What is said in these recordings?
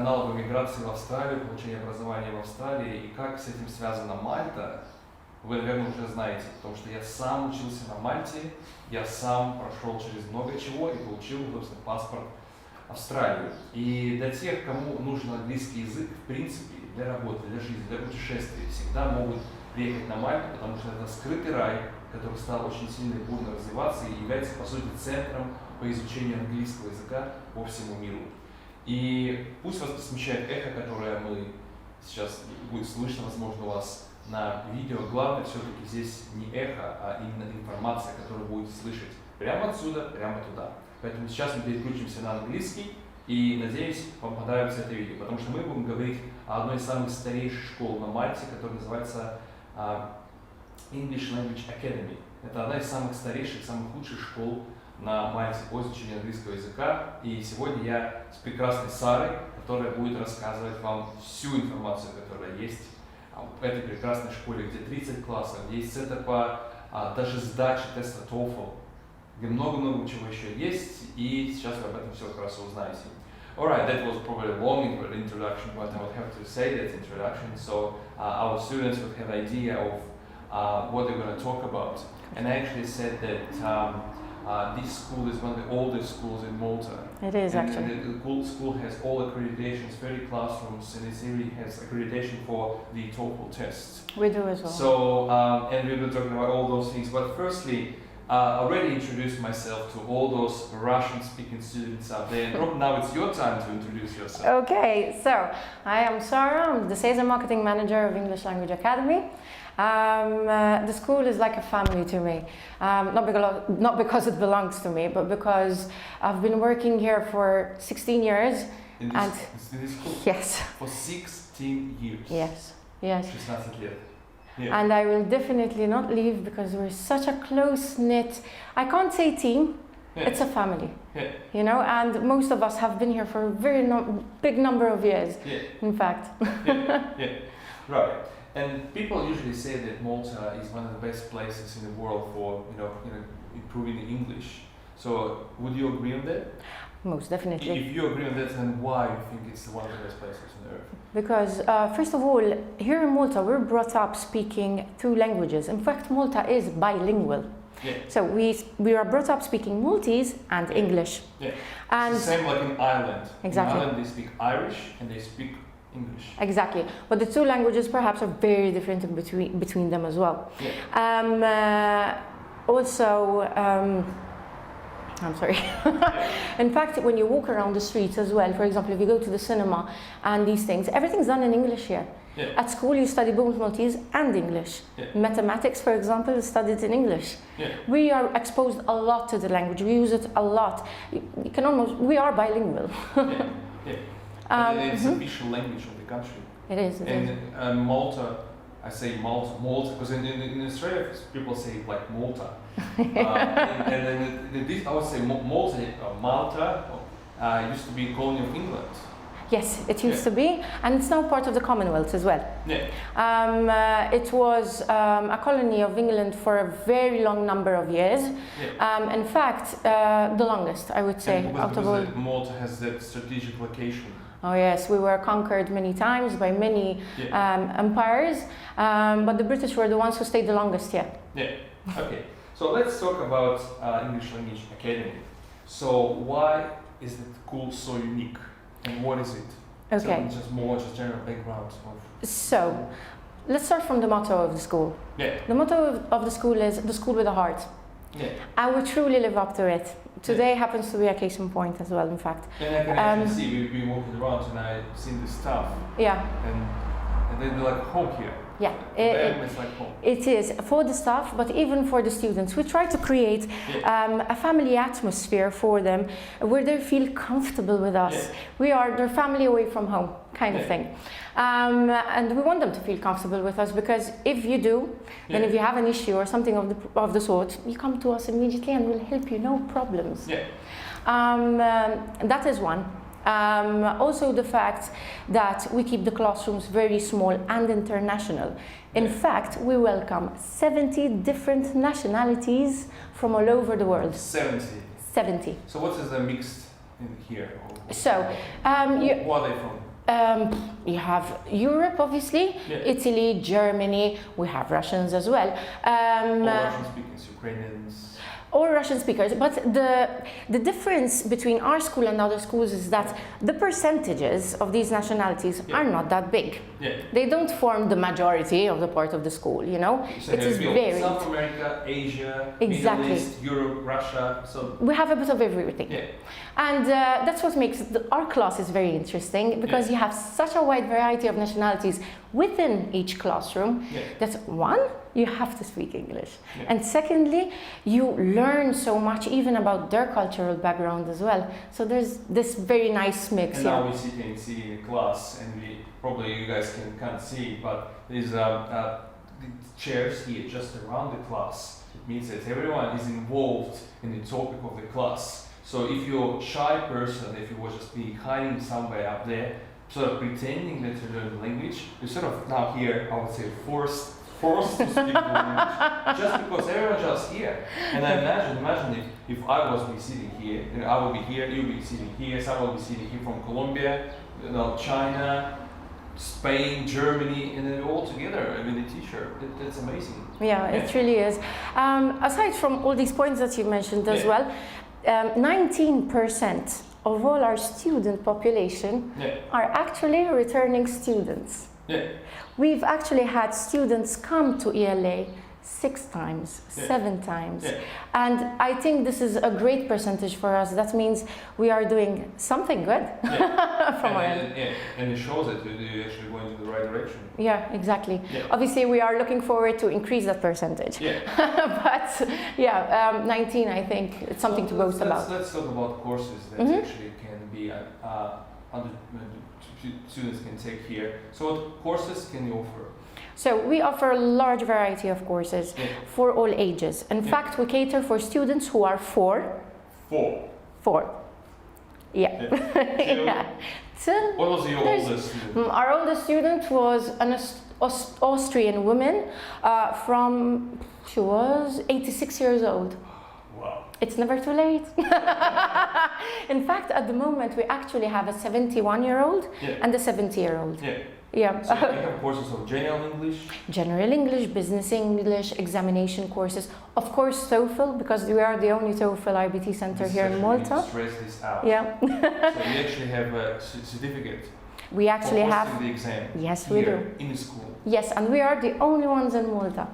канал в эмиграции в Австралию, получение образования в Австралии, и как с этим связана Мальта, вы, наверное, уже знаете, потому что я сам учился на Мальте, я сам прошел через много чего и получил, собственно, паспорт Австралии. И для тех, кому нужен английский язык, в принципе, для работы, для жизни, для путешествий, всегда могут приехать на Мальту, потому что это скрытый рай, который стал очень сильно и бурно развиваться и является, по сути, центром по изучению английского языка по всему миру. И пусть вас не смущает эхо, которое мы сейчас будет слышно, возможно, у вас на видео. Главное все-таки здесь не эхо, а именно информация, которую будете слышать прямо отсюда, прямо туда. Поэтому сейчас мы переключимся на английский и, надеюсь, вам понравится это видео, потому что мы будем говорить о одной из самых старейших школ на Мальте, которая называется English Language Academy. Это одна из самых старейших, самых лучших школ на Мальте по изучению английского языка. И сегодня я с прекрасной Сарой, которая будет рассказывать вам всю информацию, которая есть в этой прекрасной школе, где 30 классов, где есть центр по даже сдаче теста TOEFL, где много-много чего еще есть, и сейчас вы об этом все как раз узнаете. Alright, that was probably a long introduction, but I would have to say that introduction, so our students would have an idea of what they're going to talk about. And I actually said that this school is one of the oldest schools in Malta. It is, actually. And the school has all accreditations, 30 classrooms, and it really has accreditation for the TOEFL test. We do as well. So, and we were talking about all those things, but firstly, I already introduced myself to all those Russian-speaking students out there. And now it's your time to introduce yourself. Okay, so I am Sarah. I'm the Sales and Marketing Manager of English Language Academy. The school is like a family to me, not because it belongs to me, but because I've been working here for 16 years. In this school? Yes. For 16 years? Yes, yes. 16 years. Yeah. And I will definitely not leave because we're such a close-knit, I can't say team, Yeah. it's a family. Yeah. You know, and most of us have been here for a very big number of years, Yeah. in fact. Yeah. Yeah. Right. And people usually say that Malta is one of the best places in the world for, improving the English. So, would you agree on that? Most definitely. If you agree on that, then why do you think it's one of the best places on earth? Because, first of all, here in Malta, we're brought up speaking two languages. In fact, Malta is bilingual. Yeah. So we are brought up speaking Maltese and English. Yeah. And it's the same like in Ireland. Exactly. In Ireland, they speak Irish and they speak English. Exactly. But the two languages perhaps are very different in between them as well. Yeah. I'm sorry. In fact, when you walk around the streets as well, for example, if you go to the cinema and these things, everything's done in English here. Yeah. At school, you study both Maltese and English. Yeah. Mathematics, for example, is studied in English. Yeah. We are exposed a lot to the language. We use it a lot. You can we are bilingual. Yeah. Yeah. And it's the official language of the country. It is. And Malta, I say Malta, because in Australia people say it like Malta. and then this, I would say Malta used to be a colony of England. Yes, it used to be, and it's now part of the Commonwealth as well. Yeah. It was a colony of England for a very long number of years. Yeah. In fact, the longest, I would say, out of all. Malta has that strategic location. Oh yes, we were conquered many times by many empires, but the British were the ones who stayed the longest here. Yeah. Okay. So let's talk about English Language Academy. So why is the school so unique, and what is it? Okay. So just general background of. So, let's start from the motto of the school. Yeah. The motto of the school is the school with a heart. Yeah. I would truly live up to it. Today happens to be a case in point as well, in fact. And I can actually see, we've been walking around and I've seen this stuff. Yeah. And then they're like home here. Yeah. It's like home. It is for the staff, but even for the students. We try to create a family atmosphere for them where they feel comfortable with us. Yeah. We are their family away from home, kind of thing. And we want them to feel comfortable with us, because if you do, then if you have an issue or something of the sort, you come to us immediately and we'll help you, no problems. Yeah. That is one. Also the fact that we keep the classrooms very small and international. In fact, we welcome 70 different nationalities from all over the world. 70? 70. So what is the mixed in here? So, who are they from? You have Europe, obviously, Italy, Germany, we have Russians as well. All Russian speakers, Ukrainians. All Russian speakers, but the difference between our school and other schools is that the percentages of these nationalities are not that big. They don't form the majority of the part of the school, you know. So it is varied. South America, Asia, exactly. Middle East, Europe, Russia. So we have a bit of everything. And that's what makes our classes very interesting, because you have such a wide variety of nationalities within each classroom. That's one, you have to speak English. And secondly, you learn so much even about their cultural background as well. So there's this very nice mix. And now we can see in class, and probably you guys can't see, but there's the chairs here just around the class. It means that everyone is involved in the topic of the class. So if you're a shy person, if you will just be hiding somewhere up there, sort of pretending that you learn the language, you're sort of now here, I would say, forced to speak the language, just because everyone's just here. And I imagine if I was be sitting here, and I will be here, you'll be sitting here, someone will be sitting here from Colombia, you know, China, Spain, Germany, and then all together with a teacher. That's amazing. Yeah, it really is. Aside from all these points that you mentioned as well, 19% of all our student population are actually returning students. We've actually had students come to ELA 6 times, 7 times. And I think this is a great percentage for us. That means we are doing something good from our end. And it shows that you're actually going in the right direction. Yeah, exactly. Obviously, we are looking forward to increase that percentage. But 19, I think it's something to boast about. Let's talk about courses that actually can be students can take here. So what courses can you offer? So we offer a large variety of courses for all ages. In fact, we cater for students who are 4. 4. Yeah. What was your oldest student? Our oldest student was an Austrian woman she was 86 years old. Wow. It's never too late. In fact, at the moment, we actually have a 71-year-old and a 70-year-old. So you have courses of general English, business English, examination courses. Of course, TOEFL, because we are the only TOEFL IBT center here in Malta. Stress this out. So we actually have a certificate. We actually have the exam. Yes, we do. In the school. Yes, and we are the only ones in Malta.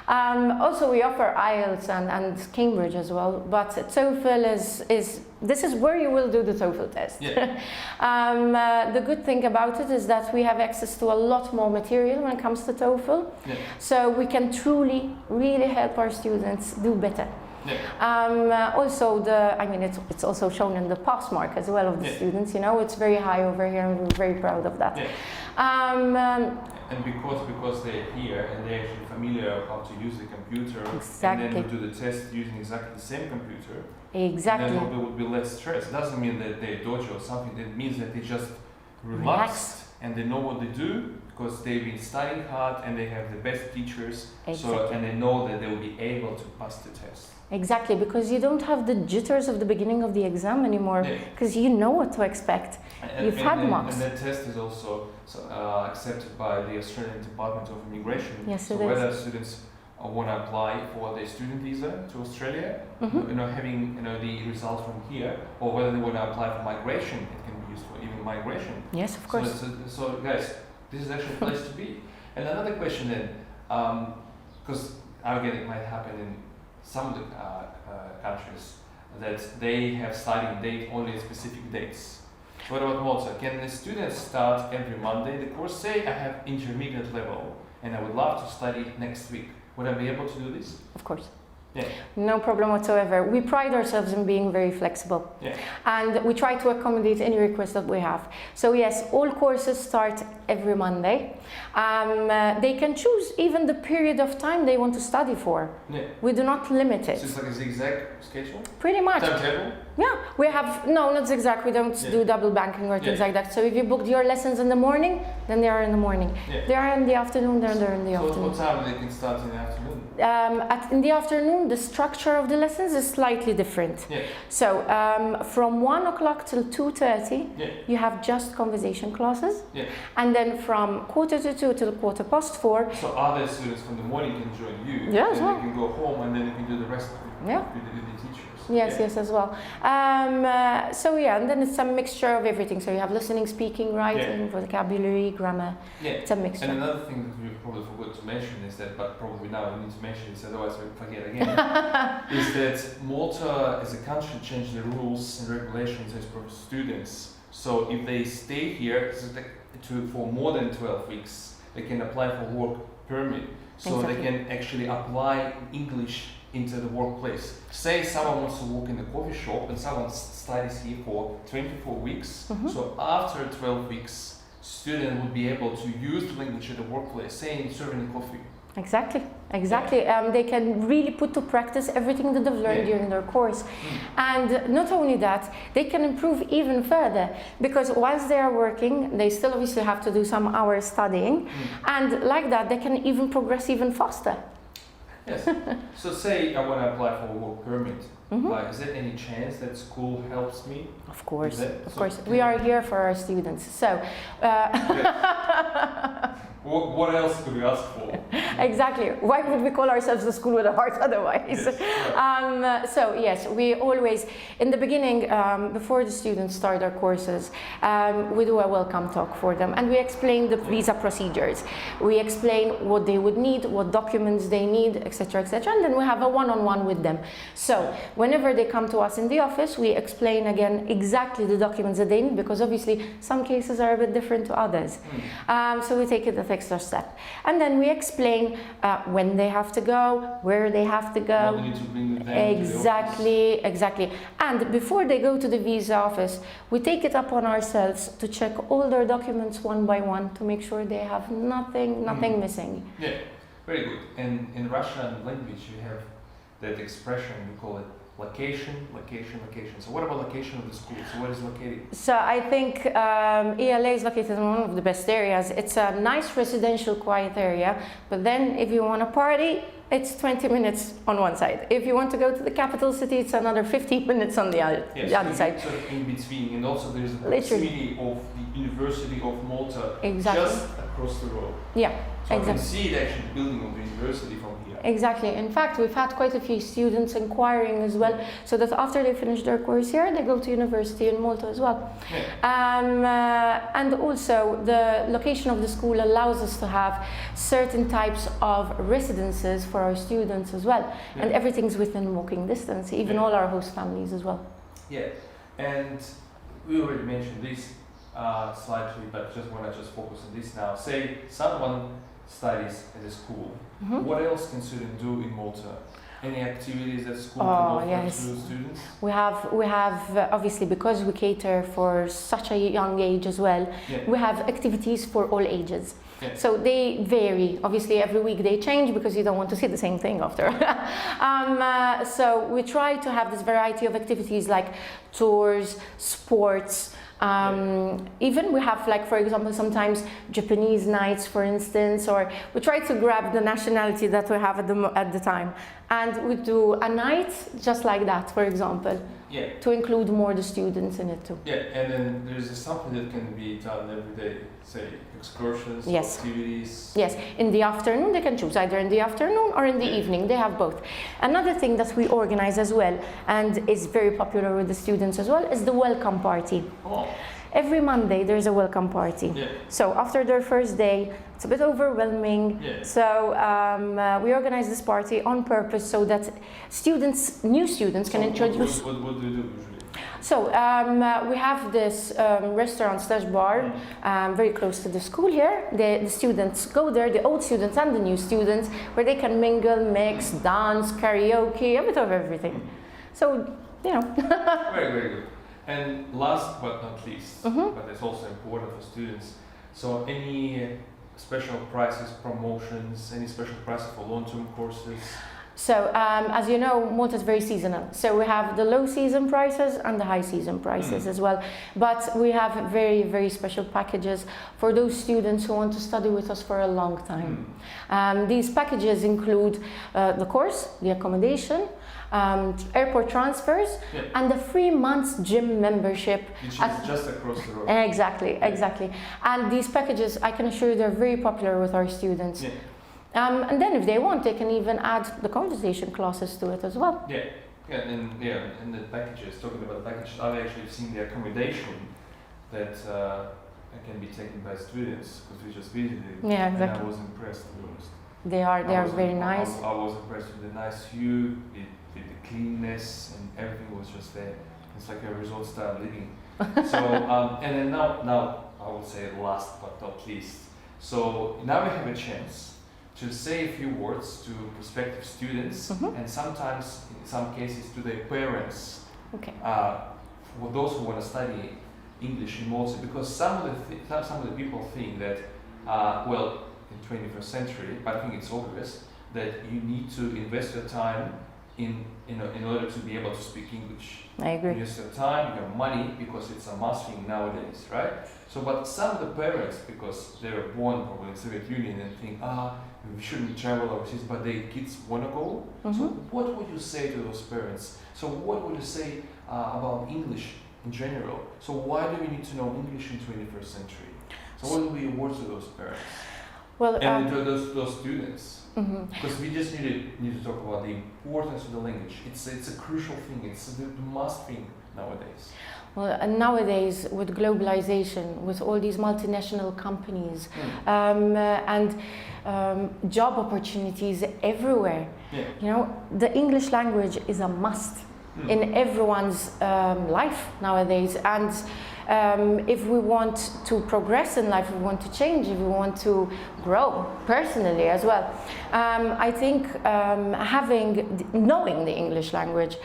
Also, we offer IELTS and Cambridge as well, but TOEFL this is where you will do the TOEFL test. The good thing about it is that we have access to a lot more material when it comes to TOEFL, so we can truly, really help our students do better. Also, it's also shown in the pass mark as well of the students. You know, it's very high over here, and we're very proud of that. And because they're here and they're actually familiar how to use the computer, exactly. and then we do the test using exactly the same computer, exactly. then there would be less stress. It doesn't mean that they dodge or something. It means that they just relaxed and they know what they do because they've been studying hard and they have the best teachers. Exactly. And they know that they will be able to pass the test. Exactly, because you don't have the jitters of the beginning of the exam anymore, because you know what to expect. You've had mocks. And that test is also accepted by the Australian Department of Immigration. Yes, so whether students want to apply for their student visa to Australia, having the result from here, or whether they want to apply for migration, it can be used for even migration. Yes, of course. So guys, this is actually a place to be. And another question then, because again it might happen in some of the countries that they have starting date only at specific dates. What about Malta? Can the students start every Monday the course? Say I have intermediate level and I would love to study next week. Would I be able to do this? Of course. No problem whatsoever. We pride ourselves in being very flexible, and we try to accommodate any request that we have. So yes, all courses start every Monday. They can choose even the period of time they want to study for. Yeah. We do not limit it. So it's like a zigzag schedule? Pretty much. Timetable? Yeah, we have, no, not zigzag, we don't do double banking or things like that. So if you booked your lessons in the morning, then they are in the morning. Yeah. They are in the afternoon, then they're in the afternoon. What time they can start in the afternoon? In the afternoon, the structure of the lessons is slightly different. Yeah. So from 1 o'clock till 2:30, Yeah. you have just conversation classes. Yeah. And then from 1:45 till 4:15. So other students from the morning can join you. Yeah, as and well. they can go home and then you can do the rest with, Yeah. with the teachers. Yes, Yeah. yes, as well. So yeah, and then it's a mixture of everything. So you have listening, speaking, writing, vocabulary, grammar. Yeah. It's a mixture. And another thing that we probably forgot to mention is that, but probably now we need to mention this, otherwise we forget again, is that Malta as a country changed the rules and regulations as per students. So if they stay here for more than 12 weeks, they can apply for work permit. So Exactly. they can actually apply English into the workplace. Say someone wants to work in a coffee shop and someone studies here for 24 weeks. So after 12 weeks, student would be able to use the language at the workplace, say in serving coffee. Exactly, exactly. They can really put to practice everything that they've learned during their course. And not only that, they can improve even further, because whilst they are working, they still obviously have to do some hours studying, and like that, they can even progress even faster. Yes. So say I want to apply for a work permit. Is there any chance that school helps me? Of course, of So course. We are here for our students. So. What else could we ask for? Exactly. Why would we call ourselves the school with a heart otherwise? Yes. So yes, we always, in the beginning, before the students start their courses, we do a welcome talk for them, and we explain the visa procedures. We explain what they would need, what documents they need, etc., etc., and then we have a one-on-one with them. So whenever they come to us in the office, we explain again exactly the documents that they need, because obviously some cases are a bit different to others. So we take it the extra step, and then we explain when they have to go, where they have to go. What they need to bring with them Exactly, exactly. And before they go to the visa office, we take it upon ourselves to check all their documents one by one to make sure they have nothing missing. Yeah, very good. And in Russian language, you have that expression, we call it location, location, location. So what about location of the school? So where is it located? So I think ELA is located in one of the best areas. It's a nice residential, quiet area. But then if you want to party, it's 20 minutes on one side. If you want to go to the capital city, it's another 15 minutes on the other, yes, the other side. Sort of in between. And also there's the proximity of the University of Malta just across the road. Yeah, so exactly. I can see the actual building of the university from here. Exactly. In fact, we've had quite a few students inquiring as well, so that after they finish their course here, they go to university in Malta as well. Yeah. And also, the location of the school allows us to have certain types of residences for our students as well. Yeah. And everything's within walking distance, even all our host families as well. Yeah, and we already mentioned this slightly, but just want to focus on this now. Say someone studies at a school. What else can students do in Malta? Any activities that school can offer to students? We have obviously, because we cater for such a young age as well, we have activities for all ages. Yeah. So they vary. Obviously, every week they change because you don't want to see the same thing after. So we try to have this variety of activities like tours, sports. Even we have, like, for example, sometimes Japanese nights, for instance, or we try to grab the nationality that we have at the time, and we do a night just like that, for example, to include more the students in it too. Yeah, and then there's something that can be done every day, say excursions, activities. Yes, in the afternoon they can choose either in the afternoon or in the evening. They have both. Another thing that we organize as well, and is very popular with the students as well, is the welcome party. Every Monday there's a welcome party. So after their first day, it's a bit overwhelming. So we organize this party on purpose so that students, new students, can introduce. What do you do usually? So we have this restaurant/bar very close to the school here. The students go there, the old students and the new students, where they can mingle, mix, dance, karaoke, a bit of everything. So, you know. Very, very good. And last but not least, but it's also important for students, So any special prices, promotions, any special prices for long-term courses? So, as you know, Malta is very seasonal. So we have the low season prices and the high season prices as well. But we have very, very special packages for those students who want to study with us for a long time. These packages include the course, the accommodation, airport transfers, and the 3 months gym membership. Which is just across the road. Exactly, exactly. And these packages, I can assure you, they're very popular with our students. Yeah. And then if they want, they can even add the conversation classes to it as well. Yeah, and the packages, talking about the packages, I've actually seen the accommodation that can be taken by students, because we just visited it. Yeah, exactly. And I was impressed, to be honest. They are very nice. I was impressed with the nice view, with the cleanness, and everything was just there. It's like a resort style living. So, and then now I would say last but not least. So now we have a chance to say a few words to prospective students, and sometimes, in some cases, to their parents. Okay. For those who want to study English in Malta, because some of the people think that, well, in 21st century, I think it's obvious that you need to invest your time in order to be able to speak English. I agree. You invest your time, your money, because it's a must thing nowadays, right? So, but some of the parents, because they were born probably in Soviet Union and think, we shouldn't travel overseas, but their kids want to go. So what would you say to those parents? So what would you say about English in general? So why do we need to know English in 21st century? So what would be your words to those parents? Well, and to those students? Because we just need to talk about the importance of the language. It's a crucial thing. It's the must thing nowadays. Well, and nowadays with globalization, with all these multinational companies, and job opportunities everywhere, you know, the English language is a must in everyone's life nowadays. And if we want to progress in life, if we want to change, if we want to grow personally as well, I think knowing the English language,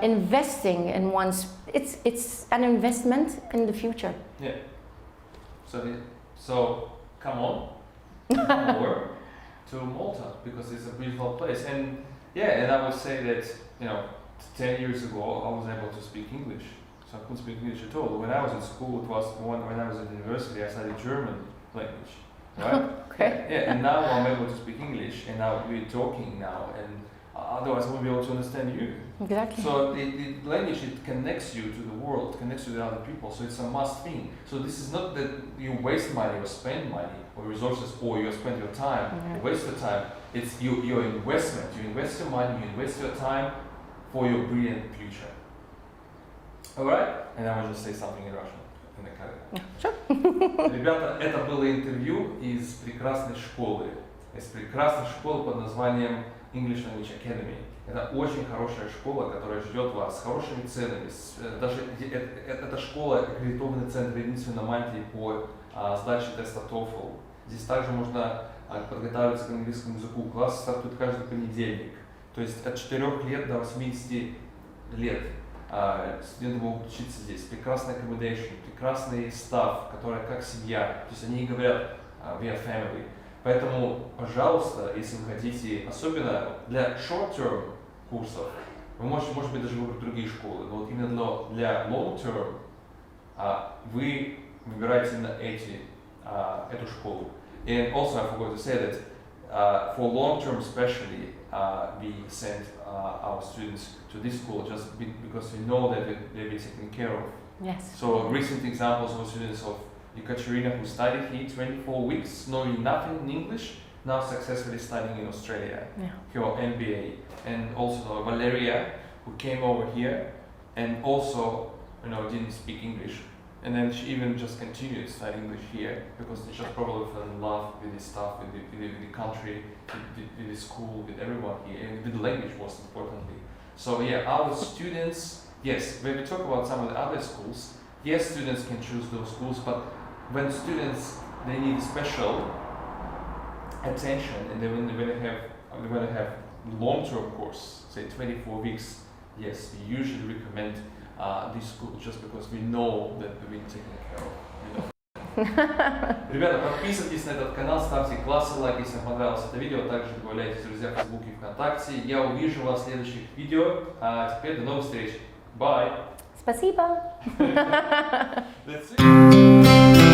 investing in one's, it's an investment in the future. Yeah. So come on, come over to Malta, because it's a beautiful place. And yeah, and I would say that 10 years ago I was able to speak English. So I couldn't speak English at all. When I was in school, it was when I was at university, I studied German language, right? Okay. Yeah, and now I'm able to speak English, and now we're talking now, and otherwise I won't be able to understand you. Exactly. So the language, it connects you to the world, connects you to other people, so it's a must thing. So this is not that you waste money or spend money or resources, or you spend your time, or waste your time. It's your investment. You invest your money, you invest your time for your brilliant future. Alright? And I want to say something in Russian. In the camera. Sure. Ребята, это было интервью из прекрасной школы. Из прекрасной школы под названием English Language Academy. Это очень хорошая школа, которая ждет вас с хорошими ценами. Даже эта школа аккредитованный центр единственный на Мальте по сдаче теста TOEFL. Здесь также можно подготавливаться к английскому языку. Класс стартует каждый понедельник. То есть от 4 лет до 80 лет. Студенты могут учиться здесь. Прекрасный accommodation, прекрасный стаф, который как семья. То есть они говорят we are family. Поэтому, пожалуйста, если вы хотите, особенно для short-term курсов, вы можете, может быть, даже выбрать другие школы, но вот именно для long-term вы выбираете именно эту школу. And also I forgot to say that for long-term especially, we send our students to this school just because we know that they'll be taken care of. Yes. So recent examples of students of Ekaterina, who studied here 24 weeks, knowing nothing in English, now successfully studying in Australia, her MBA. And also Valeria, who came over here and also didn't speak English. And then she even just continued studying English here because she just probably fell in love with the stuff, with the country, with the school, with everyone here, and with the language most importantly. So yeah, our students, yes, when we talk about some of the other schools, yes, students can choose those schools, but when students, they need special attention, and then when they want to have long-term course, say 24 weeks, yes, we usually recommend this school just because we know that we've been taken care of. Ребята, подписывайтесь на этот канал, ставьте классы, лайк, если вам понравилось это видео. Также добавляйтесь, друзья, в Facebook и ВКонтакте. Я увижу вас в следующих видео. А теперь до новых встреч. Bye! Спасибо! That's it.